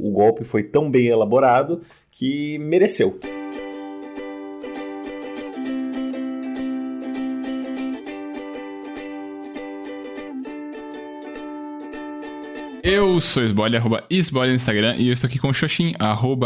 o golpe foi tão bem elaborado que mereceu. Eu sou o Sboly, @Sboly no Instagram, e eu estou aqui com o Xoxin,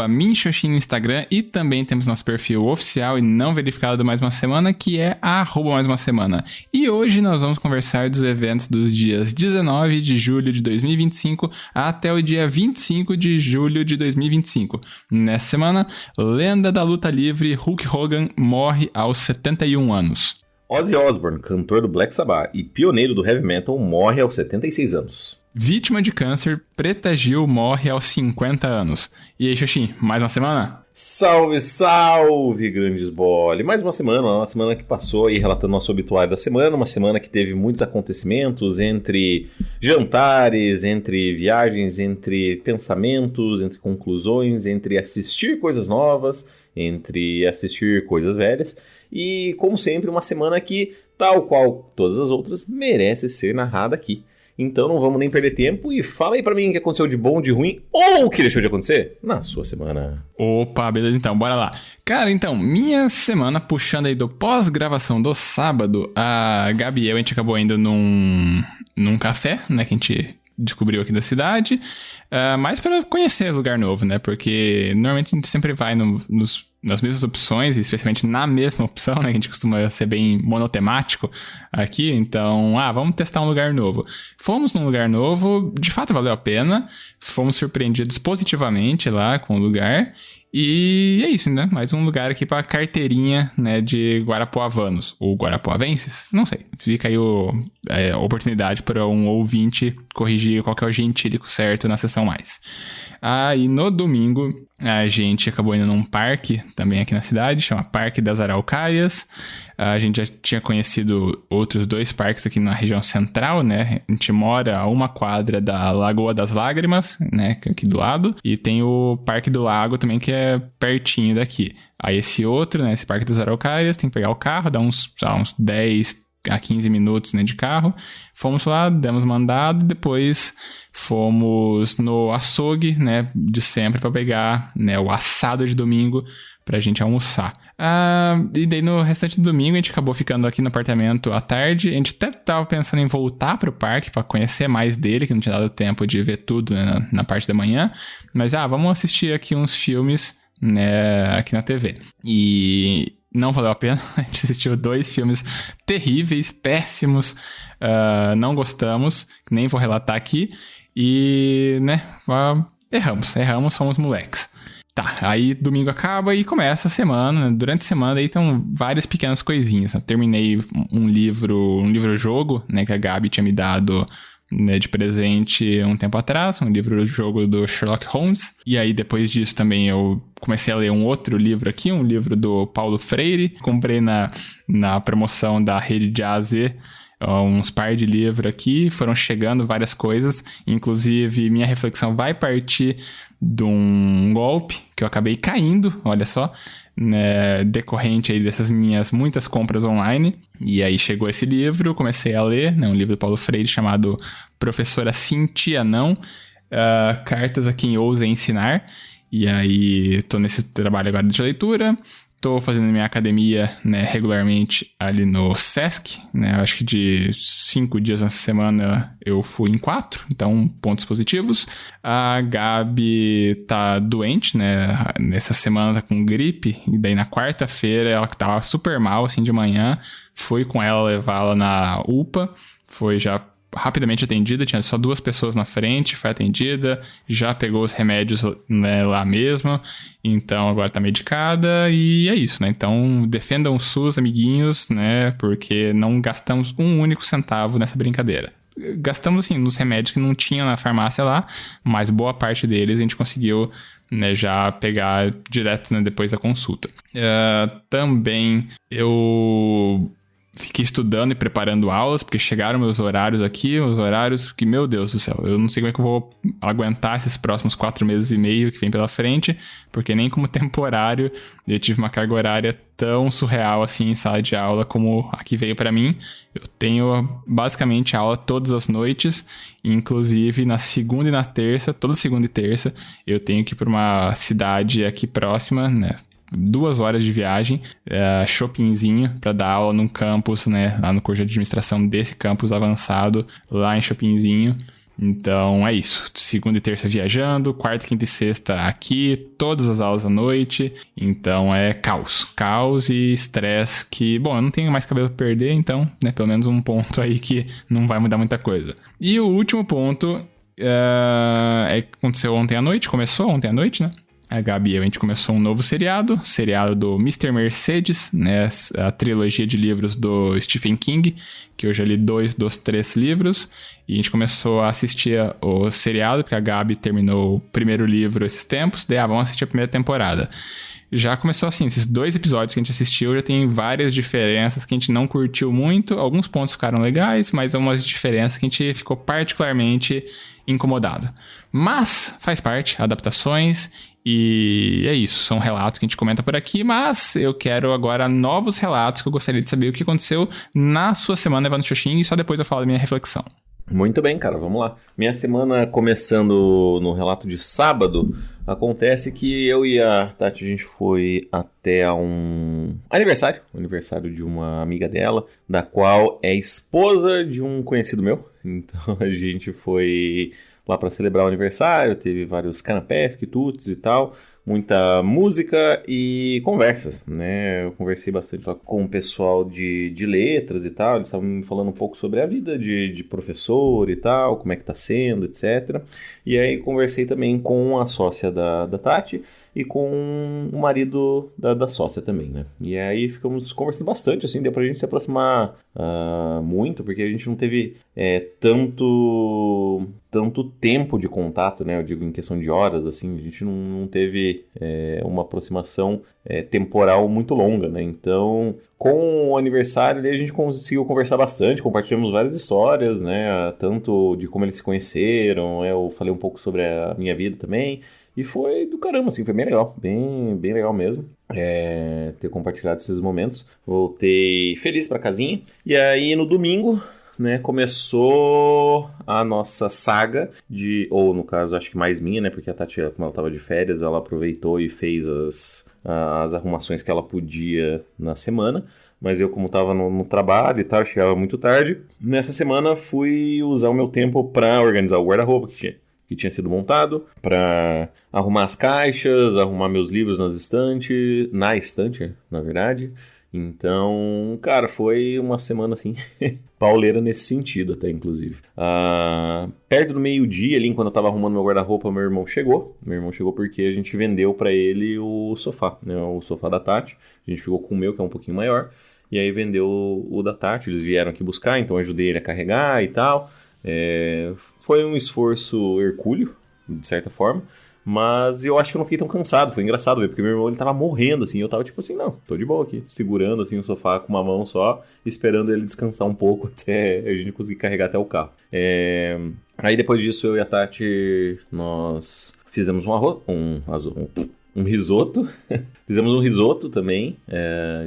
@minxoxin no Instagram, e também temos nosso perfil oficial e não verificado do Mais Uma Semana, que é @Mais Uma Semana. E hoje nós vamos conversar dos eventos dos dias 19 de julho de 2025 até o dia 25 de julho de 2025. Nessa semana, lenda da luta livre Hulk Hogan morre aos 71 anos. Ozzy Osbourne, cantor do Black Sabbath e pioneiro do heavy metal, morre aos 76 anos. Vítima de câncer, Preta Gil morre aos 50 anos. E aí, Xoxin, mais uma semana? Salve, salve, grandes Sboly! Mais uma semana que passou aí relatando nosso obituário da semana, uma semana que teve muitos acontecimentos entre jantares, entre viagens, entre pensamentos, entre conclusões, entre assistir coisas novas, entre assistir coisas velhas. E, como sempre, uma semana que, tal qual todas as outras, merece ser narrada aqui. Então não vamos nem perder tempo e fala aí pra mim o que aconteceu de bom, de ruim ou o que deixou de acontecer na sua semana. Opa, beleza, então, bora lá. Cara, então, minha semana, puxando aí do pós-gravação do sábado, a Gabi e eu, a gente acabou indo num café, né, que a gente descobriu aqui da cidade, mais para conhecer lugar novo, né, porque normalmente a gente sempre vai nas mesmas opções, especialmente na mesma opção, né, que a gente costuma ser bem monotemático aqui, então, vamos testar um lugar novo. Fomos num lugar novo, de fato valeu a pena, fomos surpreendidos positivamente lá com o lugar, e é isso, né, mais um lugar aqui pra carteirinha, né, de guarapuavanos, ou guarapuavenses, não sei, fica aí a oportunidade para um ouvinte corrigir qual que é o gentílico certo na sessão mais. E no domingo, a gente acabou indo num parque, também aqui na cidade, chama Parque das Araucárias. A gente já tinha conhecido outros 2 parques aqui na região central, né? A gente mora a 1 quadra da Lagoa das Lágrimas, né? Aqui do lado. E tem o Parque do Lago também, que é pertinho daqui. Aí esse outro, né? Esse Parque das Araucárias, tem que pegar o carro, dá uns 10 a 15 minutos, né, de carro. Fomos lá, demos mandado, depois fomos no açougue, né, de sempre, para pegar, né, o assado de domingo pra gente almoçar. E daí no restante do domingo a gente acabou ficando aqui no apartamento à tarde. A gente até tava pensando em voltar pro parque para conhecer mais dele, que não tinha dado tempo de ver tudo, né, na parte da manhã. Mas vamos assistir aqui uns filmes, né, aqui na TV. E não valeu a pena, a gente assistiu 2 filmes terríveis, péssimos, não gostamos, nem vou relatar aqui, e, né, erramos, fomos moleques. Tá, aí domingo acaba e começa a semana, né? Durante a semana aí estão várias pequenas coisinhas. Eu terminei um livro-jogo, né, que a Gabi tinha me dado, né, de presente um tempo atrás, um livro-jogo do Sherlock Holmes. E aí depois disso também eu comecei a ler um outro livro aqui, um livro do Paulo Freire. Comprei na promoção da Rede de A a Z uns par de livros aqui, foram chegando várias coisas, inclusive minha reflexão vai partir de um golpe que eu acabei caindo, olha só, né, decorrente aí dessas minhas muitas compras online. E aí chegou esse livro, comecei a ler, né, um livro do Paulo Freire chamado Professora Cintia Não, Cartas a Quem Ousa Ensinar. E aí tô nesse trabalho agora de leitura. Tô fazendo minha academia, né, regularmente ali no Sesc, né, acho que de 5 dias na semana eu fui em 4, então pontos positivos. A Gabi tá doente, né, nessa semana tá com gripe, e daí na quarta-feira ela tava super mal, assim, de manhã, fui com ela levá-la na UPA, foi já rapidamente atendida, tinha só 2 pessoas na frente, foi atendida, já pegou os remédios, né, lá mesmo, então agora tá medicada e é isso, né? Então defendam o SUS, amiguinhos, né? Porque não gastamos um único centavo nessa brincadeira. Gastamos, assim, nos remédios que não tinham na farmácia lá, mas boa parte deles a gente conseguiu, né, já pegar direto, né, depois da consulta. Também eu fiquei estudando e preparando aulas, porque chegaram meus horários aqui, os horários que, meu Deus do céu, eu não sei como é que eu vou aguentar esses próximos 4 meses e meio que vem pela frente, porque nem como temporário eu tive uma carga horária tão surreal assim em sala de aula como a que veio pra mim. Eu tenho basicamente aula todas as noites, inclusive na segunda e na terça, toda segunda e terça, eu tenho que ir pra uma cidade aqui próxima, né? 2 horas de viagem, shoppingzinho, para dar aula num campus, né, lá no curso de administração desse campus avançado, lá em shoppingzinho. Então é isso, segunda e terça viajando, quarta, quinta e sexta aqui, todas as aulas à noite. Então é caos e estresse que, bom, eu não tenho mais cabelo pra perder, então, né, pelo menos um ponto aí que não vai mudar muita coisa. E o último ponto é que aconteceu ontem à noite, começou ontem à noite, né? A Gabi e eu, a gente começou um novo seriado do Mr. Mercedes, né? A trilogia de livros do Stephen King, que eu já li 2 dos 3 livros. E a gente começou a assistir o seriado, porque a Gabi terminou o primeiro livro esses tempos. Daí, vamos assistir a primeira temporada. Já começou assim, esses 2 episódios que a gente assistiu já tem várias diferenças que a gente não curtiu muito. Alguns pontos ficaram legais, mas algumas diferenças que a gente ficou particularmente incomodado. Mas faz parte, adaptações, e é isso. São relatos que a gente comenta por aqui, mas eu quero agora novos relatos que eu gostaria de saber o que aconteceu na sua semana, Evandro Xoxin, e só depois eu falo da minha reflexão. Muito bem, cara, vamos lá. Minha semana começando no relato de sábado, acontece que eu e a Tati, a gente foi até um aniversário de uma amiga dela, da qual é esposa de um conhecido meu. Então a gente foi lá para celebrar o aniversário, teve vários canapés, quitutes e tal, muita música e conversas, né? Eu conversei bastante lá com o pessoal de letras e tal, eles estavam me falando um pouco sobre a vida de professor e tal, como é que tá sendo, etc. E aí conversei também com a sócia da Tati e com o marido da sócia também, né? E aí ficamos conversando bastante, assim, deu pra gente se aproximar muito, porque a gente não teve tanto tempo de contato, né? Eu digo em questão de horas, assim, a gente não teve uma aproximação temporal muito longa, né? Então, com o aniversário, a gente conseguiu conversar bastante, compartilhamos várias histórias, né? Tanto de como eles se conheceram, eu falei um pouco sobre a minha vida também. E foi do caramba, assim, foi bem legal, bem legal mesmo ter compartilhado esses momentos. Voltei feliz pra casinha. E aí no domingo, né, começou a nossa saga ou no caso, acho que mais minha, né, porque a Tati, como ela tava de férias, ela aproveitou e fez as arrumações que ela podia na semana. Mas eu, como estava no trabalho e tal, chegava muito tarde. Nessa semana fui usar o meu tempo para organizar o guarda-roupa que tinha sido montado, para arrumar as caixas, arrumar meus livros na estante, na verdade. Então, cara, foi uma semana assim, pauleira nesse sentido até, inclusive. Perto do meio-dia ali, quando eu tava arrumando meu guarda-roupa, meu irmão chegou. Meu irmão chegou porque a gente vendeu pra ele o sofá, né? O sofá da Tati. A gente ficou com o meu, que é um pouquinho maior. E aí vendeu o da Tati, eles vieram aqui buscar, então eu ajudei ele a carregar e tal. Foi um esforço hercúleo, de certa forma. Mas eu acho que eu não fiquei tão cansado. Foi engraçado ver, porque meu irmão ele tava morrendo, assim. Eu tava tipo assim, não, tô de boa aqui. Segurando, assim, o sofá com uma mão só. Esperando ele descansar um pouco até a gente conseguir carregar até o carro. Aí depois disso, eu e a Tati, nós fizemos um risoto. Fizemos um risoto também,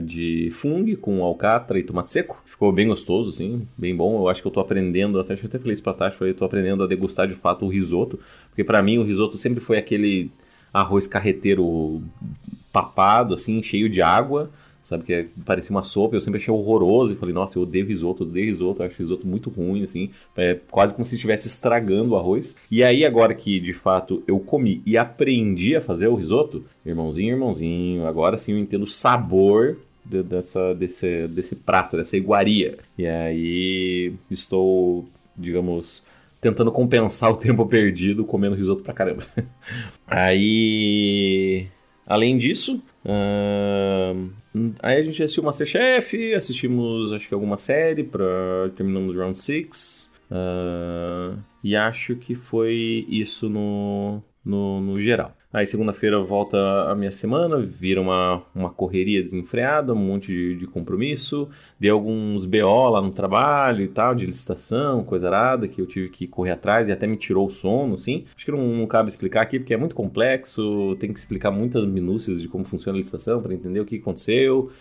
de fungo com alcatra e tomate seco. Ficou bem gostoso, assim, bem bom. Eu acho que eu tô aprendendo, até falei isso pra Tati, falei, tô aprendendo a degustar de fato o risoto. Porque pra mim o risoto sempre foi aquele arroz carreteiro papado, assim, cheio de água. Sabe, que parecia uma sopa, eu sempre achei horroroso. E falei, nossa, eu odeio risoto, eu acho risoto muito ruim, assim. Quase como se estivesse estragando o arroz. E aí, agora que, de fato, eu comi e aprendi a fazer o risoto, irmãozinho, agora sim eu entendo o sabor desse prato, dessa iguaria. E aí, estou, digamos, tentando compensar o tempo perdido comendo risoto pra caramba. Aí, além disso... Aí a gente assistiu Masterchef, assistimos acho que alguma série, terminamos Round 6, e acho que foi isso no geral. Aí segunda-feira volta a minha semana, vira uma correria desenfreada, um monte de compromisso. Dei alguns BO lá no trabalho e tal, de licitação, coisa arada, que eu tive que correr atrás e até me tirou o sono, assim. Acho que não cabe explicar aqui, porque é muito complexo, tem que explicar muitas minúcias de como funciona a licitação para entender o que aconteceu.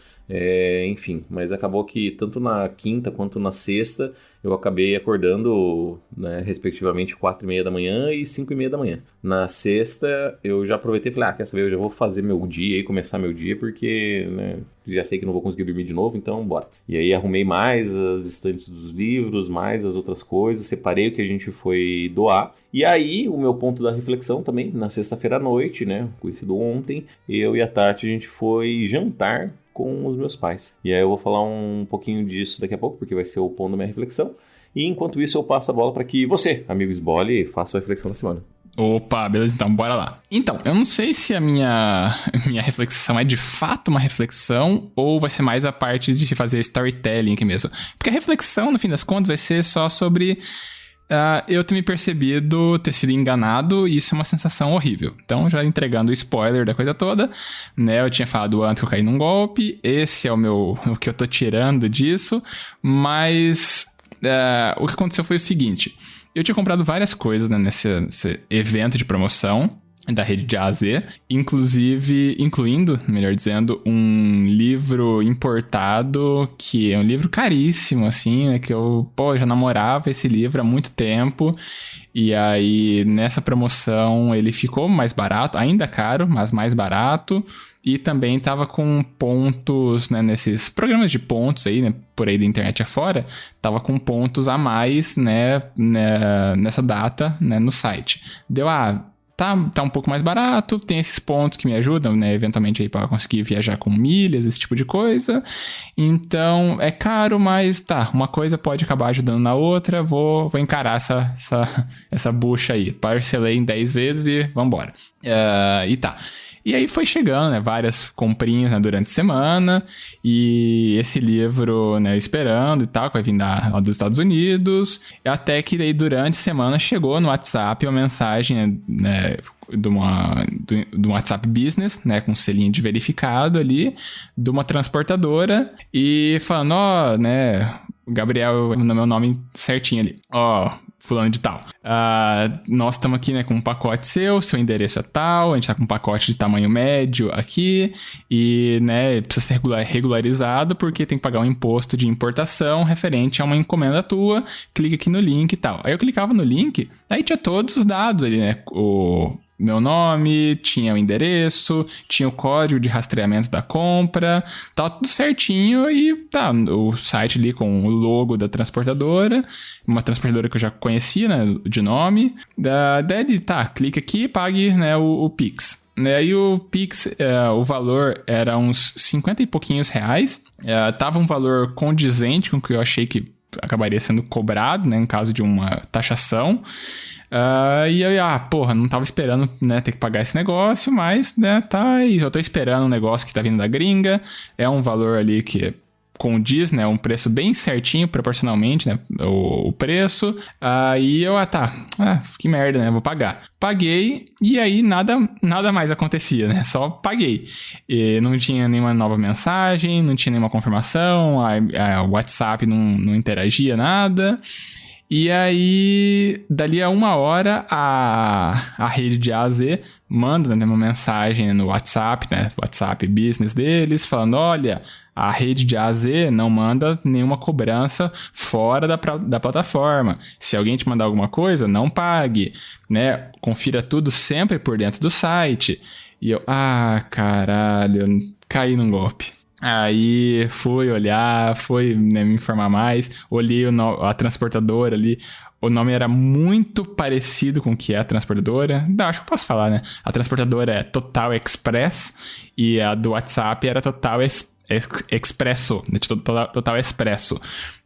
Enfim, mas acabou que tanto na quinta quanto na sexta eu acabei acordando, né, respectivamente 4:30 da manhã e 5:30 da manhã. Na sexta eu já aproveitei e falei, quer saber, eu já vou fazer meu dia e começar meu dia porque, né, já sei que não vou conseguir dormir de novo, então bora. E aí arrumei mais as estantes dos livros, mais as outras coisas, separei o que a gente foi doar. E aí o meu ponto da reflexão também, na sexta-feira à noite, né, conhecido ontem, eu e a Tati a gente foi jantar com os meus pais. E aí eu vou falar um pouquinho disso daqui a pouco, porque vai ser o ponto da minha reflexão. E enquanto isso eu passo a bola para que você, amigo Sbole, faça a reflexão da semana. Opa, beleza, então bora lá. Então, eu não sei se a minha reflexão é de fato uma reflexão ou vai ser mais a parte de fazer storytelling aqui mesmo. Porque a reflexão, no fim das contas, vai ser só sobre eu ter me percebido, ter sido enganado, e isso é uma sensação horrível. Então, já entregando o spoiler da coisa toda, né? Eu tinha falado antes que eu caí num golpe, esse é o que eu tô tirando disso, mas o que aconteceu foi o seguinte: eu tinha comprado várias coisas, né, nesse evento de promoção da rede de A a Z, incluindo, melhor dizendo, um livro importado, que é um livro caríssimo, assim, né, que eu, já namorava esse livro há muito tempo, e aí, nessa promoção, ele ficou mais barato, ainda caro, mas mais barato, e também tava com pontos, né, nesses programas de pontos aí, né, por aí da internet afora, tava com pontos a mais, né, nessa data, né, no site. Deu, tá um pouco mais barato, tem esses pontos que me ajudam, né, eventualmente aí para conseguir viajar com milhas, esse tipo de coisa. Então, é caro, mas uma coisa pode acabar ajudando na outra, vou encarar essa bucha aí. Parcelei em 10 vezes e vambora. E aí foi chegando, né, várias comprinhas, né, durante a semana, e esse livro, né, esperando e tal, que vai vir lá dos Estados Unidos, até que daí durante a semana chegou no WhatsApp uma mensagem, né, de um WhatsApp Business, né, com um selinho de verificado ali, de uma transportadora, e falando, né, Gabriel, no meu nome certinho ali, fulano de tal. Nós estamos aqui, né, com um pacote seu endereço é tal, a gente tá com um pacote de tamanho médio aqui, e, né, precisa ser regularizado porque tem que pagar um imposto de importação referente a uma encomenda tua, clica aqui no link e tal. Aí eu clicava no link, aí tinha todos os dados ali, né, o meu nome, tinha o endereço, tinha o código de rastreamento da compra, tava tudo certinho e o site ali com o logo da transportadora, uma transportadora que eu já conhecia, né, de nome, daí clica aqui e pague, né, o Pix. Aí o Pix, o valor era uns 50 e pouquinhos reais, tava um valor condizente com o que eu achei que acabaria sendo cobrado, né, em caso de uma taxação. E aí, não tava esperando, né, ter que pagar esse negócio, mas, né, tá aí, eu tô esperando um negócio que tá vindo da gringa, é um valor ali que condiz, né, um preço bem certinho, proporcionalmente, né, o preço, aí eu, que merda, né, vou pagar. Paguei, e aí nada mais acontecia, né, só paguei. E não tinha nenhuma nova mensagem, não tinha nenhuma confirmação, o WhatsApp não interagia, nada. E aí, dali a 1 hora, a rede de A a Z manda, né, uma mensagem no WhatsApp, né, WhatsApp Business deles, falando, olha, a rede de A a Z não manda nenhuma cobrança fora da plataforma. Se alguém te mandar alguma coisa, não pague, né, confira tudo sempre por dentro do site. E eu, caralho, caí num golpe. Aí fui olhar, né, me informar mais, olhei a transportadora ali, o nome era muito parecido com o que é a transportadora, acho que eu posso falar, né? A transportadora é Total Express e a do WhatsApp era Total Expresso, né? Total Expresso.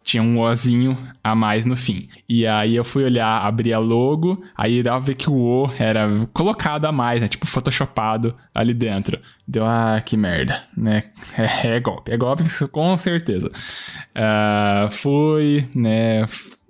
Tinha um ozinho a mais no fim. E aí eu fui olhar, abri a logo, aí dava pra ver que o O era colocado a mais, né? Tipo, photoshopado ali dentro. Deu, que merda, né? É golpe com certeza. Fui, né?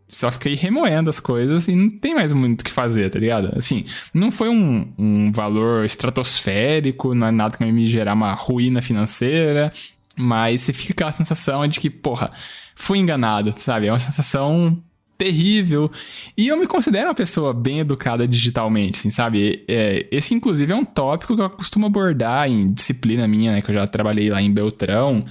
só fiquei remoendo as coisas e não tem mais muito o que fazer, tá ligado? Assim, não foi um valor estratosférico, não é nada que vai me gerar uma ruína financeira, mas você fica com aquela sensação de que, porra, fui enganado, sabe? É uma sensação terrível. E eu me considero uma pessoa bem educada digitalmente, assim, sabe? Esse, inclusive, é um tópico que eu costumo abordar em disciplina minha, né? Que eu já trabalhei lá em Beltrão.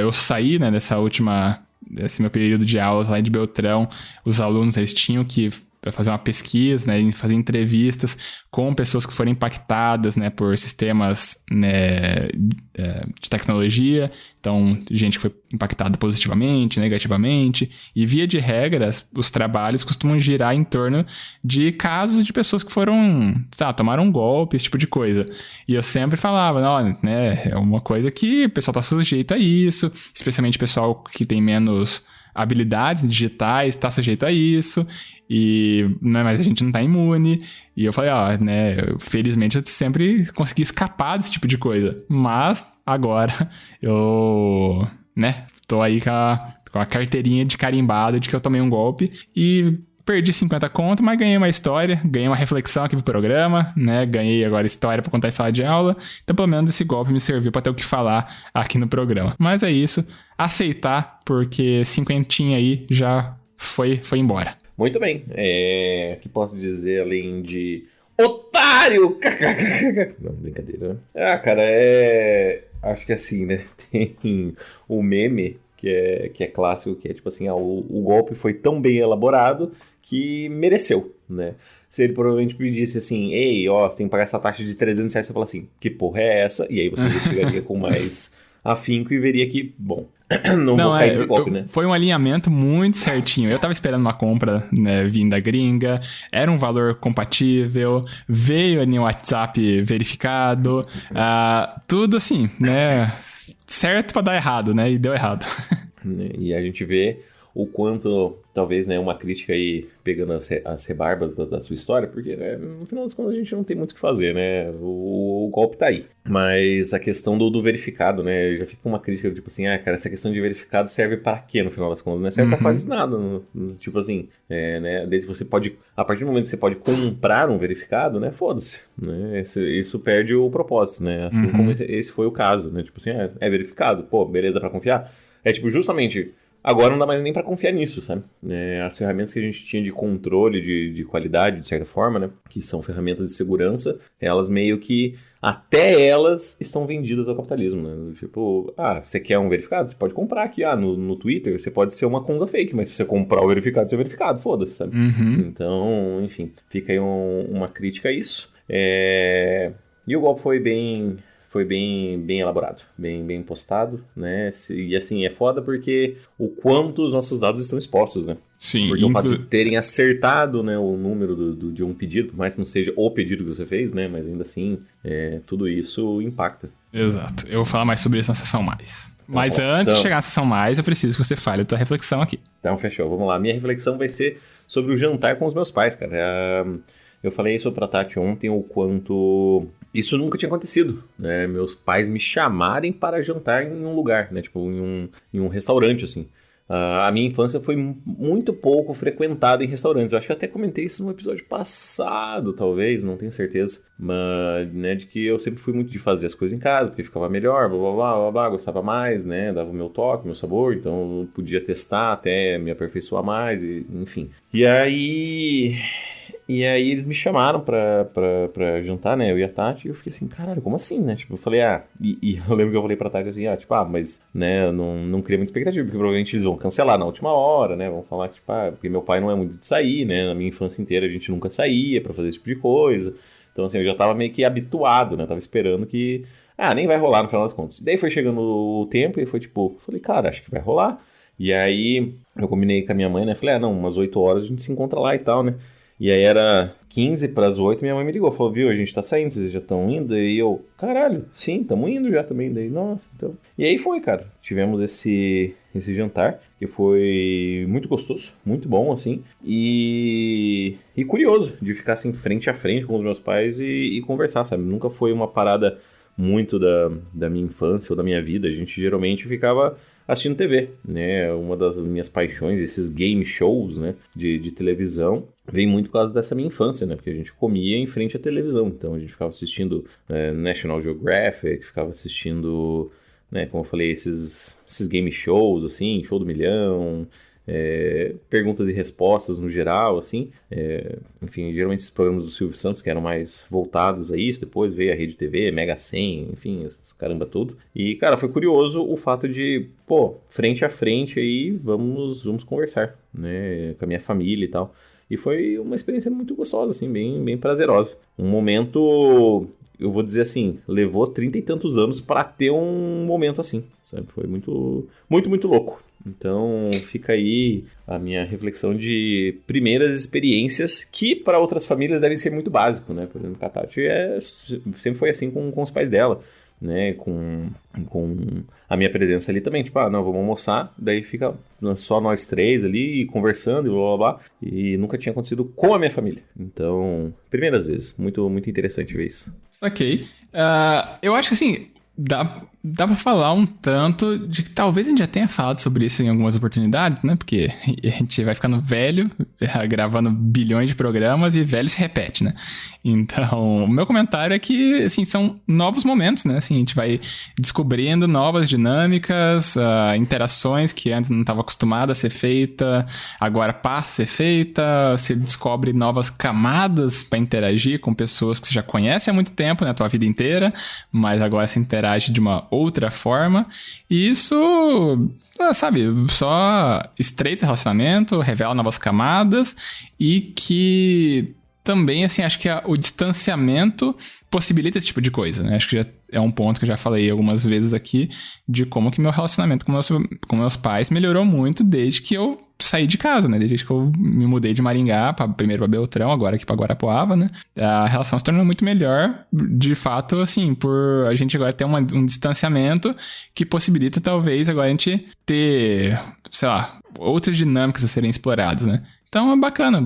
Eu saí, né, desse meu período de aulas lá de Beltrão. Os alunos, eles tinham que fazer uma pesquisa, né, fazer entrevistas com pessoas que foram impactadas, né, por sistemas, né, de tecnologia. Então, gente que foi impactada positivamente, negativamente. E, via de regra, os trabalhos costumam girar em torno de casos de pessoas que foram, sabe, tomaram um golpe, esse tipo de coisa. E eu sempre falava, olha, né, é uma coisa que o pessoal está sujeito a isso, especialmente o pessoal que tem menos habilidades digitais está sujeito a isso. Né, mas a gente não tá imune. E eu falei, né, felizmente eu sempre consegui escapar desse tipo de coisa. Mas agora eu, né, tô aí com a carteirinha de carimbado de que eu tomei um golpe e perdi 50 conto, mas ganhei uma história, ganhei uma reflexão aqui pro programa, né, ganhei agora história pra contar em sala de aula. Então pelo menos esse golpe me serviu pra ter o que falar aqui no programa. Mas é isso, aceitar, porque 50 aí já foi embora. Muito bem. O que posso dizer além de otário? Não, brincadeira, né? Cara, acho que assim, né? Tem o meme que é clássico, que é tipo assim, o golpe foi tão bem elaborado que mereceu, né? Se ele provavelmente me disse assim, ei, você tem que pagar essa taxa de R$300, você fala assim, que porra é essa? E aí você investigaria com mais afinco e veria que, bom, não vou cair de golpe, né? Foi um alinhamento muito certinho. Eu tava esperando uma compra, né, vinda gringa, era um valor compatível, veio ali no WhatsApp verificado, tudo assim, né, certo pra dar errado, né, e deu errado. E a gente vê o quanto, talvez, né, uma crítica aí, pegando as rebarbas da sua história, porque, né, no final das contas a gente não tem muito o que fazer, né, o golpe tá aí. Mas a questão do verificado, né, já fica uma crítica, tipo assim, cara, essa questão de verificado serve para quê, no final das contas? Não serve pra quase nada, tipo assim, né, desde você pode, a partir do momento que você pode comprar um verificado, né, foda-se, né, isso perde o propósito, né, assim como esse foi o caso, né, tipo assim, é verificado, pô, beleza pra confiar? É tipo, justamente... Agora não dá mais nem pra confiar nisso, sabe? As ferramentas que a gente tinha de controle de qualidade, de certa forma, né? Que são ferramentas de segurança, elas meio que, até elas, estão vendidas ao capitalismo, né? Tipo, você quer um verificado? Você pode comprar aqui, no Twitter, você pode ser uma conta fake, mas se você comprar o verificado, você é verificado, foda-se, sabe? Então, enfim, fica aí uma crítica a isso. E o golpe foi bem elaborado, bem postado, né? E assim, é foda porque o quanto os nossos dados estão expostos, né? Sim. Porque o fato de terem acertado, né, o número de um pedido, por mais que não seja o pedido que você fez, né? Mas ainda assim, tudo isso impacta. Exato. Eu vou falar mais sobre isso na sessão mais. Mas antes de chegar na sessão mais, eu preciso que você fale a tua reflexão aqui. Então, fechou. Vamos lá. Minha reflexão vai ser sobre o jantar com os meus pais, cara. Eu falei isso pra Tati ontem, o quanto... Isso nunca tinha acontecido, né? Meus pais me chamarem para jantar em um lugar, né? Tipo, em um restaurante, assim. A minha infância foi muito pouco frequentada em restaurantes. Eu acho que até comentei isso no episódio passado, talvez, não tenho certeza. Mas, né, de que eu sempre fui muito de fazer as coisas em casa, porque ficava melhor, blá, blá, blá, blá, blá, gostava mais, né? Dava o meu toque, o meu sabor, então eu podia testar até me aperfeiçoar mais, enfim. E aí eles me chamaram pra jantar, né, eu e a Tati, e eu fiquei assim, caralho, como assim, né, tipo, eu falei, e eu lembro que eu falei pra Tati assim, mas, né, eu não cria muita expectativa, porque provavelmente eles vão cancelar na última hora, né, vão falar, tipo, porque meu pai não é muito de sair, né, na minha infância inteira a gente nunca saía pra fazer esse tipo de coisa, então, assim, eu já tava meio que habituado, né, tava esperando que, nem vai rolar no final das contas. Daí foi chegando o tempo e foi, tipo, falei, cara, acho que vai rolar, e aí eu combinei com a minha mãe, né, falei, umas 8 horas a gente se encontra lá e tal, né. E aí era 15 para as 8, minha mãe me ligou, falou, viu, a gente tá saindo, vocês já estão indo? E eu, caralho, sim, estamos indo já também. Daí, nossa, então... E aí foi, cara, tivemos esse jantar, que foi muito gostoso, muito bom, assim, e curioso de ficar assim, frente a frente com os meus pais e conversar, sabe? Nunca foi uma parada muito da minha infância ou da minha vida, a gente geralmente ficava assistindo TV, né? Uma das minhas paixões, esses game shows, né, de televisão, vem muito por causa dessa minha infância, né? Porque a gente comia em frente à televisão, então a gente ficava assistindo National Geographic, ficava assistindo, né, como eu falei, esses game shows, assim, Show do Milhão, perguntas e respostas no geral, assim, enfim, geralmente esses programas do Silvio Santos que eram mais voltados a isso, depois veio a Rede TV, Mega 100, enfim, esse caramba tudo. E, cara, foi curioso o fato de, frente a frente aí, vamos conversar, né, com a minha família e tal. E foi uma experiência muito gostosa, assim, bem prazerosa. Um momento, eu vou dizer assim, levou 30 e tantos anos para ter um momento assim, sabe? Foi muito louco. Então fica aí a minha reflexão de primeiras experiências que para outras famílias devem ser muito básico, né? Por exemplo, a Tati sempre foi assim com os pais dela, né? Com a minha presença ali também, tipo, não, vamos almoçar, daí fica só nós três ali conversando e blá blá blá, e nunca tinha acontecido com a minha família. Então, primeiras vezes, muito interessante ver isso. Ok. Eu acho que assim, dá pra falar um tanto de que talvez a gente já tenha falado sobre isso em algumas oportunidades, né? Porque a gente vai ficando velho, gravando bilhões de programas e velho se repete, né? Então, o meu comentário é que, assim, são novos momentos, né? Assim, a gente vai descobrindo novas dinâmicas, interações que antes não estava acostumada a ser feita, agora passa a ser feita, você descobre novas camadas para interagir com pessoas que você já conhece há muito tempo, né? A tua vida inteira, mas agora se interage de uma outra forma, e isso, sabe, só estreita relacionamento, revela novas camadas, e que também, assim, acho que o distanciamento possibilita esse tipo de coisa, né? Acho que já é um ponto que eu já falei algumas vezes aqui, de como que meu relacionamento com meus pais melhorou muito desde que eu saí de casa, né? Desde que eu me mudei de Maringá, primeiro para Beltrão, agora aqui para Guarapuava, né? A relação se tornou muito melhor, de fato, assim, por a gente agora ter um distanciamento que possibilita, talvez, agora a gente ter, sei lá, outras dinâmicas a serem exploradas, né? Então é bacana,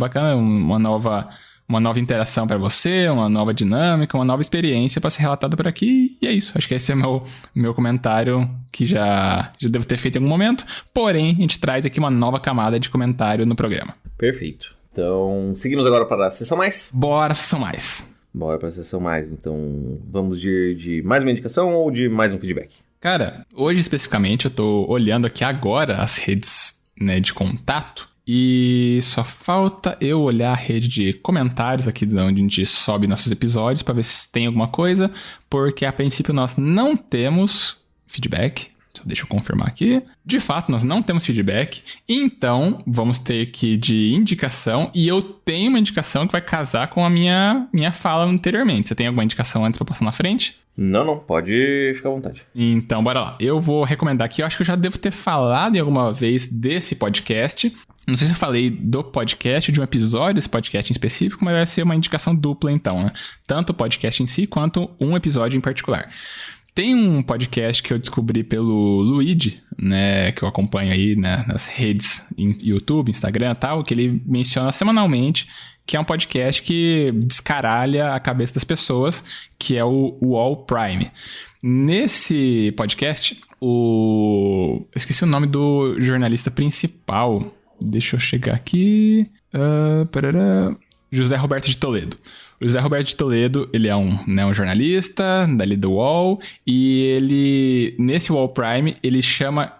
uma nova interação para você, uma nova dinâmica, uma nova experiência para ser relatada por aqui, e é isso. Acho que esse é o meu comentário, que já devo ter feito em algum momento, porém, a gente traz aqui uma nova camada de comentário no programa. Perfeito. Então, seguimos agora para a sessão mais? Bora, sessão mais. Bora para a sessão mais. Então, vamos de mais uma indicação ou de mais um feedback? Cara, hoje especificamente eu tô olhando aqui agora as redes, né, de contato, e só falta eu olhar a rede de comentários aqui de onde a gente sobe nossos episódios para ver se tem alguma coisa, porque a princípio nós não temos feedback. Só deixa eu confirmar aqui. De fato, nós não temos feedback, então vamos ter que ir de indicação, e eu tenho uma indicação que vai casar com a minha fala anteriormente. Você tem alguma indicação antes para passar na frente? Não, pode ficar à vontade. Então, bora lá. Eu vou recomendar aqui, eu acho que eu já devo ter falado em alguma vez desse podcast. Não sei se eu falei do podcast, de um episódio desse podcast em específico, mas vai ser uma indicação dupla então, né? Tanto o podcast em si, quanto um episódio em particular. Tem um podcast que eu descobri pelo Luigi, né, que eu acompanho aí, né, nas redes, YouTube, Instagram e tal, que ele menciona semanalmente, que é um podcast que descaralha a cabeça das pessoas, que é o UOL Prime. Nesse podcast, eu esqueci o nome do jornalista principal. Deixa eu chegar aqui. José Roberto de Toledo. O José Roberto de Toledo, ele é um jornalista dali do UOL, e ele, nesse UOL Prime, ele chama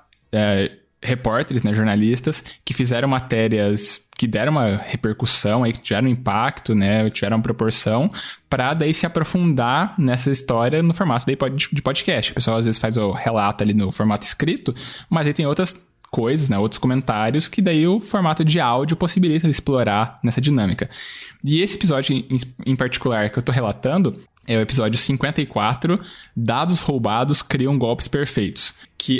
repórteres, né, jornalistas, que fizeram matérias que deram uma repercussão, aí, que tiveram impacto, né, tiveram uma proporção, para daí se aprofundar nessa história no formato de podcast. O pessoal às vezes faz o relato ali no formato escrito, mas aí tem outras coisas, né, outros comentários, que daí o formato de áudio possibilita explorar nessa dinâmica. E esse episódio em particular que eu tô relatando é o episódio 54, Dados Roubados Criam Golpes Perfeitos. Que,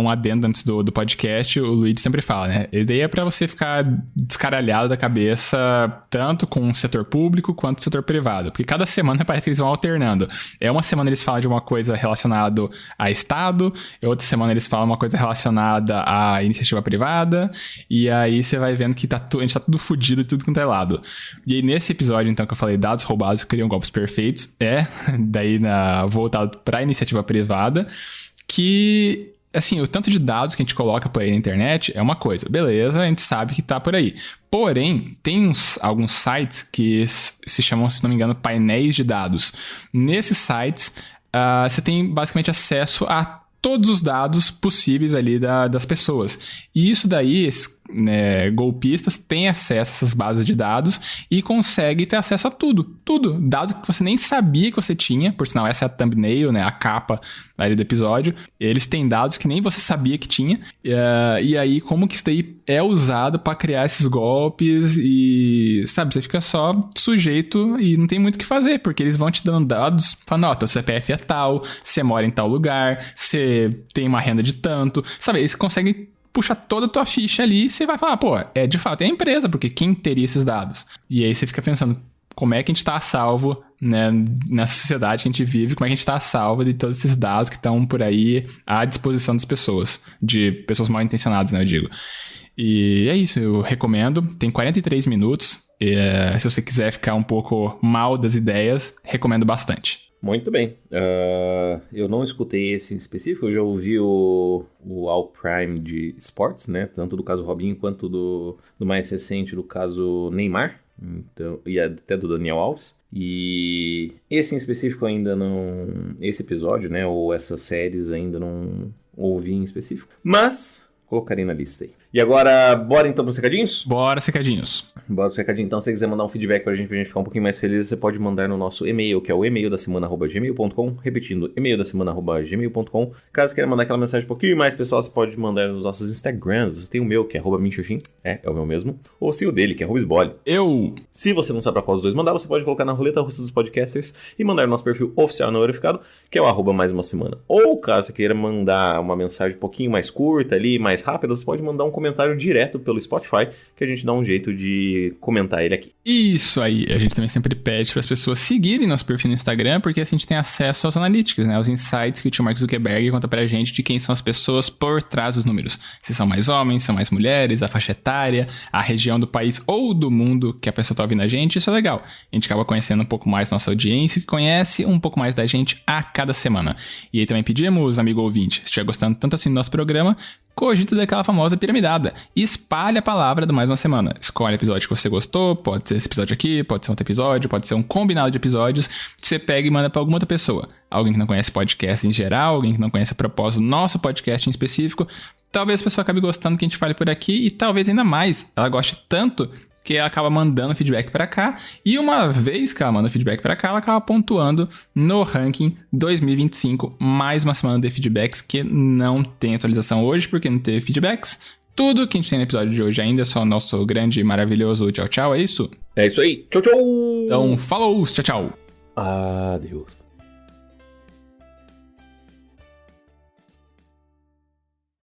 um adendo antes do podcast, o Luigi sempre fala, né? A ideia é pra você ficar descaralhado da cabeça, tanto com o setor público quanto o setor privado. Porque cada semana parece que eles vão alternando. Uma semana eles falam de uma coisa relacionada a Estado, outra semana eles falam uma coisa relacionada à iniciativa privada, e aí você vai vendo que a gente tá tudo fudido de tudo quanto é lado. E aí nesse episódio, então, que eu falei, Dados Roubados Criam Golpes Perfeitos, daí voltado pra iniciativa privada, que assim, o tanto de dados que a gente coloca por aí na internet é uma coisa. Beleza, a gente sabe que tá por aí. Porém, tem alguns sites que se chamam, se não me engano, painéis de dados. Nesses sites, você tem basicamente acesso a todos os dados possíveis ali das pessoas. E isso daí, golpistas têm acesso a essas bases de dados e conseguem ter acesso a tudo. Tudo. Dados que você nem sabia que você tinha. Por sinal, essa é a thumbnail, né? A capa ali do episódio. Eles têm dados que nem você sabia que tinha. E aí, como que isso daí é usado para criar esses golpes e, sabe, você fica só sujeito e não tem muito o que fazer, porque eles vão te dando dados, falando, ó, teu CPF é tal, você mora em tal lugar, você tem uma renda de tanto, sabe, eles conseguem puxar toda a tua ficha ali e você vai falar, pô, de fato é a empresa, porque quem teria esses dados? E aí você fica pensando, como é que a gente tá a salvo, né, nessa sociedade que a gente vive, como é que a gente tá a salvo de todos esses dados que estão por aí à disposição das pessoas, de pessoas mal intencionadas, né, eu digo. E é isso, eu recomendo, tem 43 minutos, se você quiser ficar um pouco mal das ideias, recomendo bastante. Muito bem. Eu não escutei esse em específico, eu já ouvi o All Prime de esportes, né? Tanto do caso Robinho quanto do mais recente, do caso Neymar. Então, e até do Daniel Alves. E esse em específico ainda não... Esse episódio, né? Ou essas séries ainda não ouvi em específico. Mas colocarei na lista aí. E agora, bora então para os recadinhos? Bora, recadinhos. Bora para os recadinhos. Então, se você quiser mandar um feedback pra gente ficar um pouquinho mais feliz, você pode mandar no nosso e-mail, que é o e-maildasemana@gmail.com. Repetindo, e-maildasemana@gmail.com. Caso queira mandar aquela mensagem um pouquinho mais, pessoal, você pode mandar nos nossos Instagrams. Você tem o meu, que é @minxoxin, é o meu mesmo. Ou se o dele, que é @sbole. Se você não sabe pra qual dos dois mandar, você pode colocar na roleta russa dos podcasters e mandar no nosso perfil oficial não verificado, que é o @mais uma semana. Ou caso você queira mandar uma mensagem um pouquinho mais curta ali, mais rápida, você pode mandar um comentário direto pelo Spotify, que a gente dá um jeito de comentar ele aqui. Isso aí, a gente também sempre pede para as pessoas seguirem nosso perfil no Instagram, porque assim a gente tem acesso aos analytics, né, aos insights que o tio Mark Zuckerberg conta pra gente de quem são as pessoas por trás dos números. Se são mais homens, são mais mulheres, a faixa etária, a região do país ou do mundo que a pessoa tá ouvindo a gente, isso é legal. A gente acaba conhecendo um pouco mais nossa audiência, que conhece um pouco mais da gente a cada semana. E aí também pedimos, amigo ouvinte, se estiver gostando tanto assim do nosso programa, cogita daquela famosa piramidada. E espalhe a palavra do Mais Uma Semana. Escolhe o episódio que você gostou, pode ser esse episódio aqui, pode ser outro episódio, pode ser um combinado de episódios, que você pega e manda pra alguma outra pessoa. Alguém que não conhece podcast em geral, alguém que não conhece a propósito do nosso podcast em específico. Talvez a pessoa acabe gostando que a gente fale por aqui e talvez ainda mais, ela goste tanto que ela acaba mandando feedback pra cá, e uma vez que ela manda feedback pra cá, ela acaba pontuando no ranking 2025, mais uma semana de feedbacks que não tem atualização hoje, porque não teve feedbacks. Tudo que a gente tem no episódio de hoje ainda é só o nosso grande e maravilhoso tchau, tchau, é isso? É isso aí, tchau, tchau! Então, falou, tchau, tchau! Adeus.